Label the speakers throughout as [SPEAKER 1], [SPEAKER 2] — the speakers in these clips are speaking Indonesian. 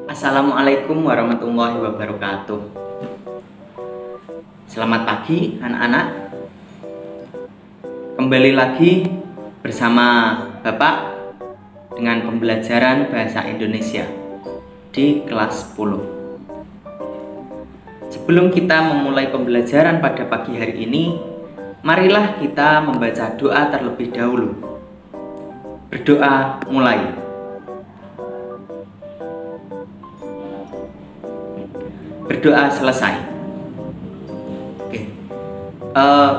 [SPEAKER 1] Assalamualaikum warahmatullahi wabarakatuh. Selamat pagi anak-anak. Kembali lagi bersama Bapak dengan pembelajaran Bahasa Indonesia di kelas 10. Sebelum kita memulai pembelajaran pada pagi hari ini, marilah kita membaca doa terlebih dahulu. Berdoa mulai. Berdoa selesai. Oke.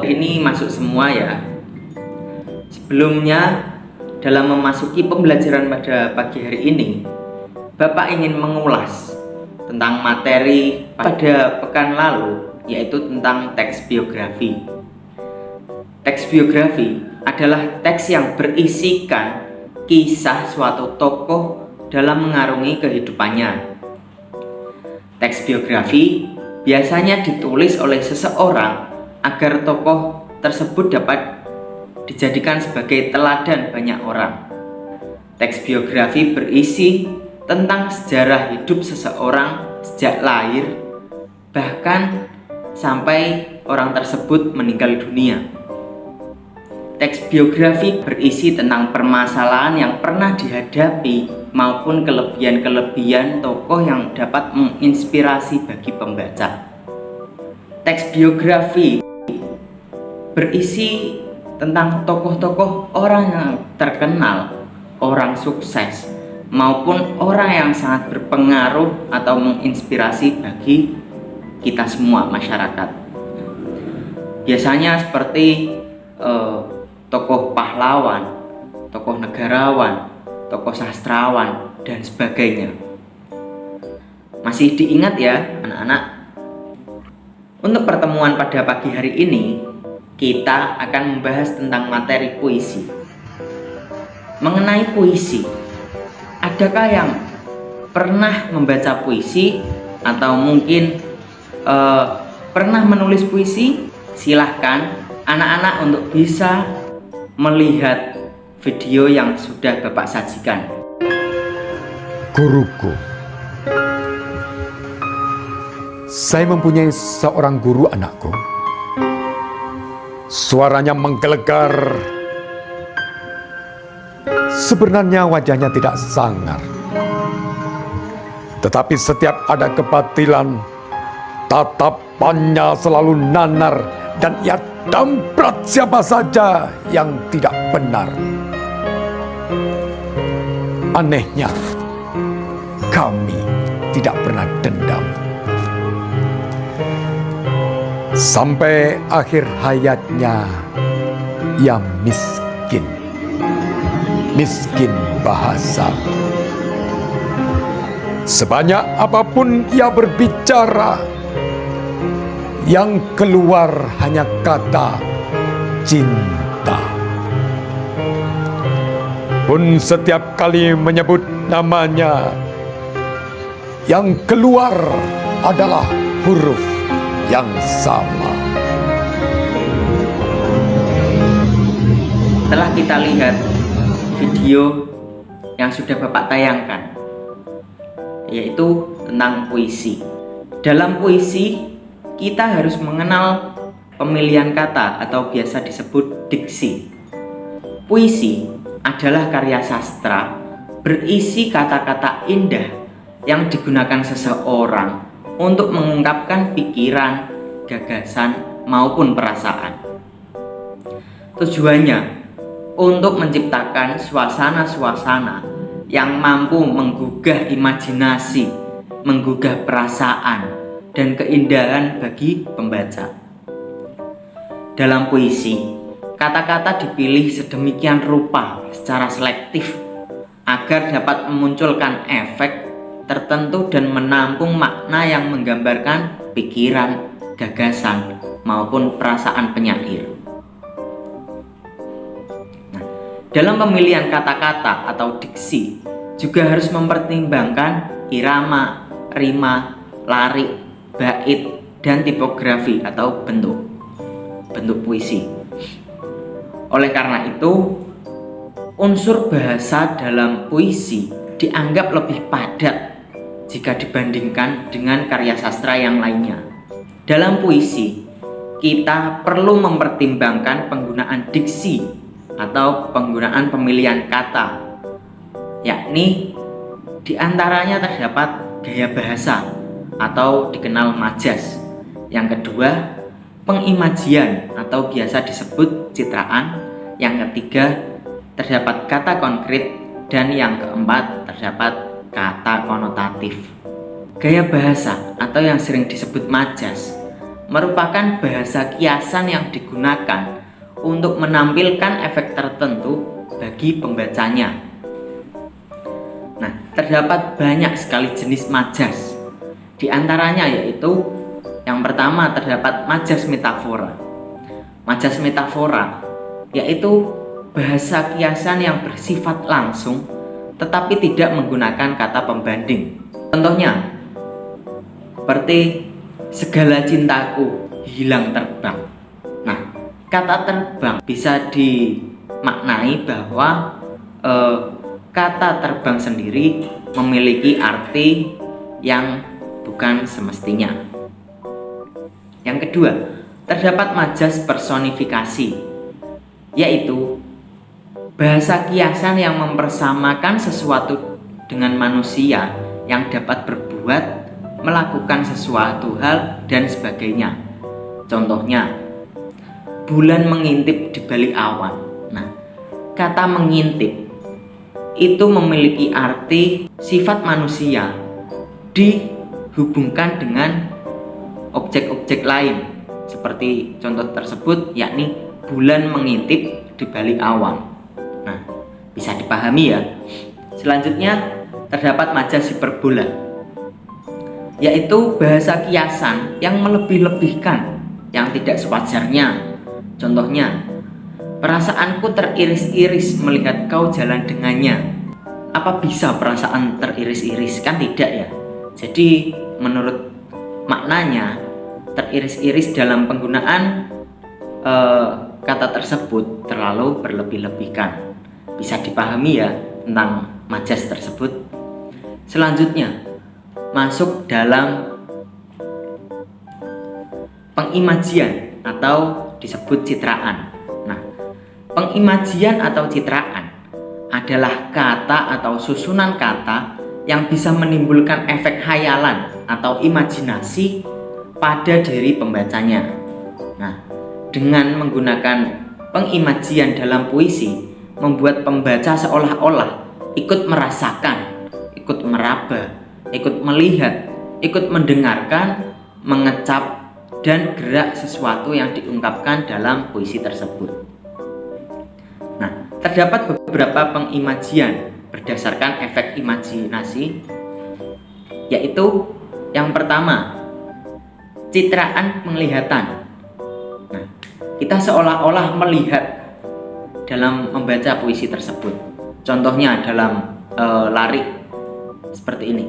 [SPEAKER 1] Ini masuk semua ya. Sebelumnya, dalam memasuki pembelajaran pada pagi hari ini, Bapak ingin mengulas tentang materi pada pekan lalu, yaitu tentang teks biografi. Teks biografi adalah teks yang berisikan kisah suatu tokoh dalam mengarungi kehidupannya. Teks biografi biasanya ditulis oleh seseorang agar tokoh tersebut dapat dijadikan sebagai teladan banyak orang. Teks biografi berisi tentang sejarah hidup seseorang sejak lahir, bahkan sampai orang tersebut meninggal dunia. Teks biografi berisi tentang permasalahan yang pernah dihadapi maupun kelebihan-kelebihan tokoh yang dapat menginspirasi bagi pembaca. Teks biografi berisi tentang tokoh-tokoh orang yang terkenal, orang sukses, maupun orang yang sangat berpengaruh atau menginspirasi bagi kita semua masyarakat. Biasanya seperti tokoh pahlawan, tokoh negarawan, tokoh sastrawan, dan sebagainya. Masih diingat ya anak-anak? Untuk pertemuan pada pagi hari ini, kita akan membahas tentang materi puisi. Mengenai puisi, adakah yang pernah membaca puisi atau mungkin pernah menulis puisi? Silahkan anak-anak untuk bisa melihat video yang sudah Bapak sajikan.
[SPEAKER 2] Guruku. Saya mempunyai seorang guru anakku. Suaranya menggelegar. Sebenarnya wajahnya tidak sangar. Tetapi setiap ada kebatilan, tatapannya selalu nanar dan ia damprat siapa saja yang tidak benar. Anehnya, kami tidak pernah dendam. Sampai akhir hayatnya, ia miskin. Miskin bahasa. Sebanyak apapun ia berbicara, yang keluar hanya kata cinta. Pun setiap kali menyebut namanya, yang keluar adalah huruf yang sama.
[SPEAKER 1] Telah kita lihat video yang sudah Bapak tayangkan, yaitu tentang puisi. Dalam puisi, kita harus mengenal pemilihan kata atau biasa disebut diksi. Puisi adalah karya sastra berisi kata-kata indah yang digunakan seseorang untuk mengungkapkan pikiran, gagasan, maupun perasaan. Tujuannya untuk menciptakan suasana-suasana yang mampu menggugah imajinasi, menggugah perasaan, dan keindahan bagi pembaca. Dalam puisi, kata-kata dipilih sedemikian rupa secara selektif agar dapat memunculkan efek tertentu dan menampung makna yang menggambarkan pikiran, gagasan, maupun perasaan penyair. Dalam pemilihan kata-kata atau diksi juga harus mempertimbangkan irama, rima, larik, bait, dan tipografi atau bentuk puisi. Oleh karena itu, unsur bahasa dalam puisi dianggap lebih padat jika dibandingkan dengan karya sastra yang lainnya. Dalam puisi, kita perlu mempertimbangkan penggunaan diksi atau penggunaan pemilihan kata, yakni diantaranya terdapat gaya bahasa atau dikenal majas. Yang kedua, pengimajian atau biasa disebut citraan. Yang ketiga, terdapat kata konkret, dan yang keempat terdapat kata konotatif. Gaya bahasa atau yang sering disebut majas merupakan bahasa kiasan yang digunakan untuk menampilkan efek tertentu bagi pembacanya. Nah, terdapat banyak sekali jenis majas. Di antaranya yaitu yang pertama terdapat majas metafora. Majas metafora yaitu bahasa kiasan yang bersifat langsung tetapi tidak menggunakan kata pembanding. Contohnya seperti segala cintaku hilang terbang. Nah, kata terbang bisa dimaknai bahwa kata terbang sendiri memiliki arti yang bukan semestinya. Yang kedua, terdapat majas personifikasi, yaitu bahasa kiasan yang mempersamakan sesuatu dengan manusia yang dapat berbuat, melakukan sesuatu hal, dan sebagainya. Contohnya, bulan mengintip di balik awan. Nah, kata mengintip itu memiliki arti sifat manusia dihubungkan dengan objek-objek lain. Seperti contoh tersebut, yakni bulan mengintip di balik awan. Nah, bisa dipahami ya. Selanjutnya terdapat majas hiperbola, yaitu bahasa kiasan yang melebih-lebihkan yang tidak sewajarnya. Contohnya, perasaanku teriris-iris melihat kau jalan dengannya. Apa bisa perasaan teriris-iris? Kan tidak ya. Jadi menurut maknanya, teriris-iris dalam penggunaan kata tersebut terlalu berlebih-lebihkan. Bisa dipahami ya tentang majas tersebut. Selanjutnya masuk dalam pengimajian atau disebut citraan. Nah, pengimajian atau citraan adalah kata atau susunan kata yang bisa menimbulkan efek hayalan atau imajinasi pada diri pembacanya. Nah, dengan menggunakan pengimajian dalam puisi, membuat pembaca seolah-olah ikut merasakan, ikut meraba, ikut melihat, ikut mendengarkan, mengecap, dan gerak sesuatu yang diungkapkan dalam puisi tersebut. Nah, terdapat beberapa pengimajian berdasarkan efek imajinasi, yaitu yang pertama, citraan penglihatan. Nah, kita seolah-olah melihat dalam membaca puisi tersebut. Contohnya dalam larik seperti ini,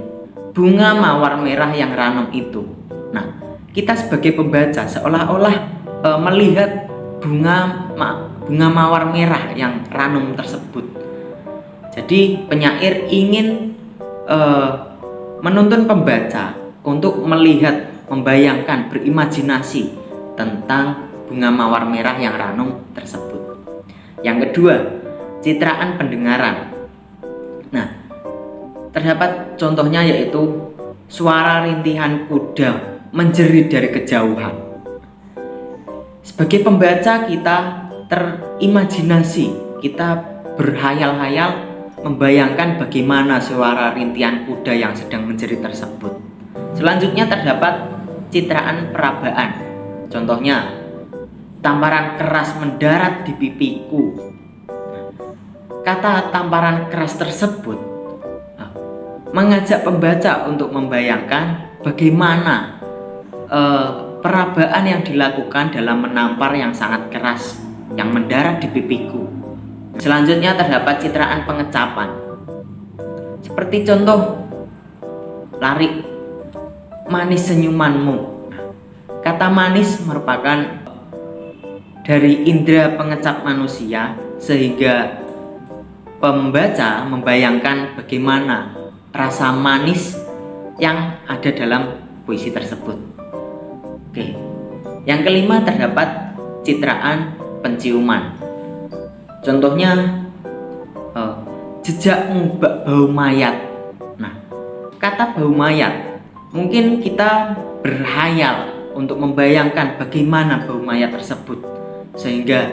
[SPEAKER 1] bunga mawar merah yang ranum itu. Nah, kita sebagai pembaca seolah-olah melihat bunga mawar merah yang ranum tersebut. Jadi penyair ingin menuntun pembaca untuk melihat, membayangkan, berimajinasi tentang bunga mawar merah yang ranum tersebut. Yang kedua, citraan pendengaran. Nah, terdapat contohnya yaitu suara rintihan kuda menjerit dari kejauhan. Sebagai pembaca kita terimajinasi, kita berhayal-hayal membayangkan bagaimana suara rintihan kuda yang sedang menjerit tersebut. Selanjutnya terdapat citraan perabaan. Contohnya, tamparan keras mendarat di pipiku. Kata tamparan keras tersebut mengajak pembaca untuk membayangkan bagaimana perabaan yang dilakukan dalam menampar yang sangat keras yang mendarat di pipiku. Selanjutnya terdapat citraan pengecapan. Seperti contoh larik manis senyumanmu. Kata manis merupakan dari indera pengecap manusia sehingga pembaca membayangkan bagaimana rasa manis yang ada dalam puisi tersebut. Oke. Yang kelima terdapat citraan penciuman. Contohnya jejakmu bau mayat. Nah, kata bau mayat mungkin kita berhayal untuk membayangkan bagaimana bau mayat tersebut, sehingga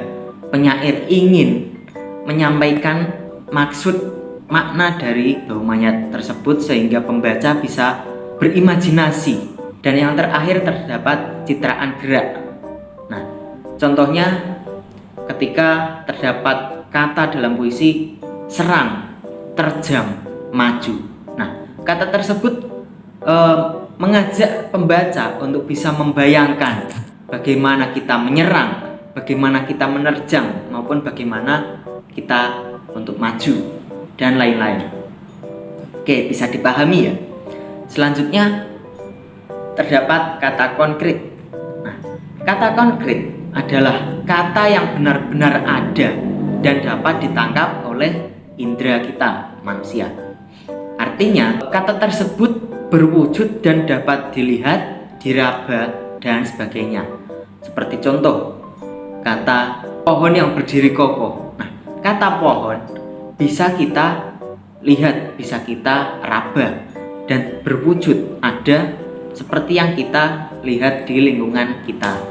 [SPEAKER 1] penyair ingin menyampaikan maksud makna dari bau mayat tersebut sehingga pembaca bisa berimajinasi. Dan yang terakhir terdapat citraan gerak. Nah, contohnya ketika terdapat kata dalam puisi serang, terjam, maju. Nah, kata tersebut mengajak pembaca untuk bisa membayangkan bagaimana kita menyerang, bagaimana kita menerjang, maupun bagaimana kita untuk maju dan lain-lain. Oke, bisa dipahami ya. Selanjutnya terdapat kata konkret. Nah, kata konkret adalah kata yang benar-benar ada dan dapat ditangkap oleh indera kita, manusia. Artinya, kata tersebut berwujud dan dapat dilihat, diraba, dan sebagainya. Seperti contoh, kata pohon yang berdiri kokoh. Nah, kata pohon bisa kita lihat, bisa kita raba, dan berwujud ada seperti yang kita lihat di lingkungan kita.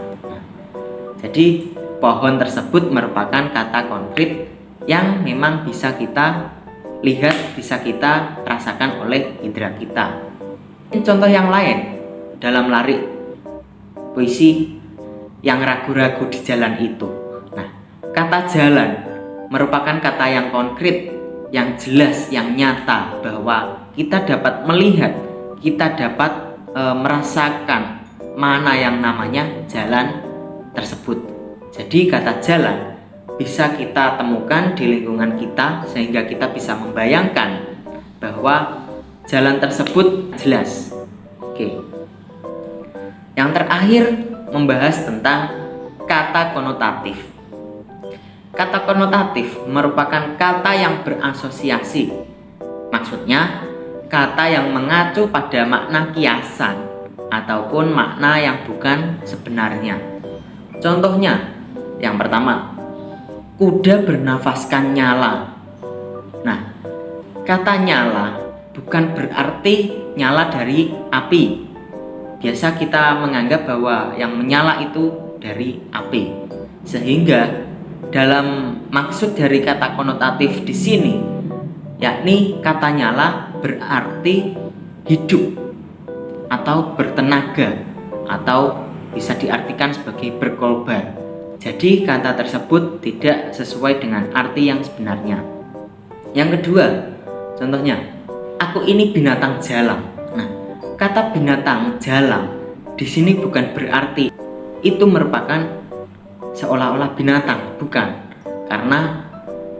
[SPEAKER 1] Jadi pohon tersebut merupakan kata konkret yang memang bisa kita lihat, bisa kita rasakan oleh indera kita. Contoh yang lain dalam lirik puisi yang ragu-ragu di jalan itu. Nah, kata jalan merupakan kata yang konkret, yang jelas, yang nyata, bahwa kita dapat melihat, kita dapat merasakan mana yang namanya jalan tersebut. Jadi kata jalan bisa kita temukan di lingkungan kita sehingga kita bisa membayangkan bahwa jalan tersebut jelas. Oke. Yang terakhir membahas tentang kata konotatif. Kata konotatif merupakan kata yang berasosiasi. Maksudnya kata yang mengacu pada makna kiasan ataupun makna yang bukan sebenarnya. Contohnya, yang pertama, kuda bernafaskan nyala. Nah, kata nyala bukan berarti nyala dari api. Biasa kita menganggap bahwa yang menyala itu dari api. Sehingga dalam maksud dari kata konotatif di sini, yakni kata nyala berarti hidup atau bertenaga, atau bisa diartikan sebagai berkorban. Jadi kata tersebut tidak sesuai dengan arti yang sebenarnya. Yang kedua, contohnya, aku ini binatang jalang. Nah, kata binatang jalang di sini bukan berarti itu merupakan seolah-olah binatang, bukan. Karena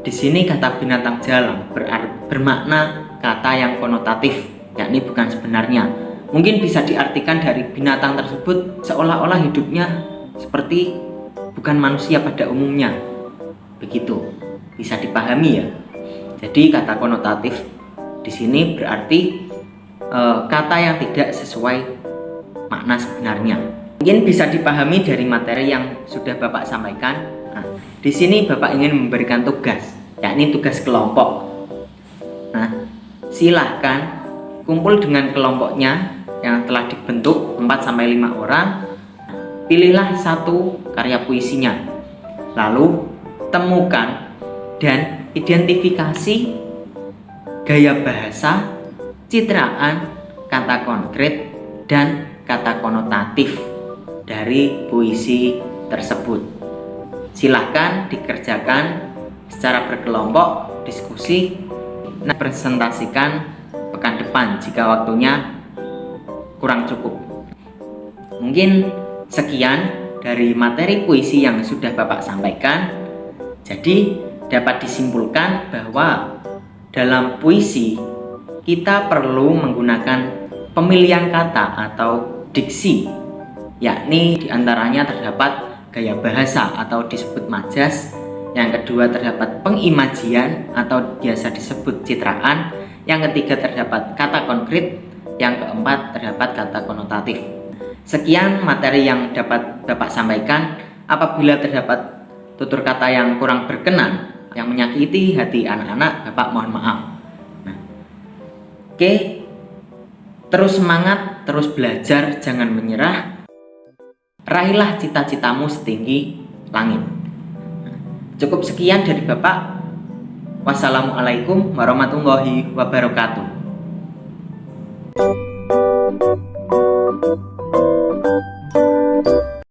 [SPEAKER 1] di sini kata binatang jalang bermakna kata yang konotatif, yakni bukan sebenarnya. Mungkin bisa diartikan dari binatang tersebut seolah-olah hidupnya seperti bukan manusia pada umumnya. Begitu, bisa dipahami ya. Jadi kata konotatif di sini berarti kata yang tidak sesuai makna sebenarnya. Mungkin bisa dipahami dari materi yang sudah Bapak sampaikan. Nah, di sini Bapak ingin memberikan tugas, yakni tugas kelompok. Nah, silahkan kumpul dengan kelompoknya yang telah dibentuk 4-5 orang. Pilihlah satu karya puisinya. Lalu temukan dan identifikasi gaya bahasa, citraan, kata konkret, dan kata konotatif dari puisi tersebut. Silahkan dikerjakan secara berkelompok, diskusi, presentasikan pekan depan jika waktunya kurang cukup. Mungkin sekian dari materi puisi yang sudah Bapak sampaikan. Jadi dapat disimpulkan bahwa dalam puisi kita perlu menggunakan pemilihan kata atau diksi, yakni diantaranya terdapat gaya bahasa atau disebut majas. Yang kedua terdapat pengimajian atau biasa disebut citraan. Yang ketiga terdapat kata konkret. Yang keempat terdapat kata konotatif. Sekian materi yang dapat Bapak sampaikan. Apabila terdapat tutur kata yang kurang berkenan, yang menyakiti hati anak-anak, Bapak mohon maaf. Oke, terus semangat, terus belajar, jangan menyerah. Raihlah cita-citamu setinggi langit. Cukup sekian dari Bapak. Wassalamualaikum warahmatullahi wabarakatuh.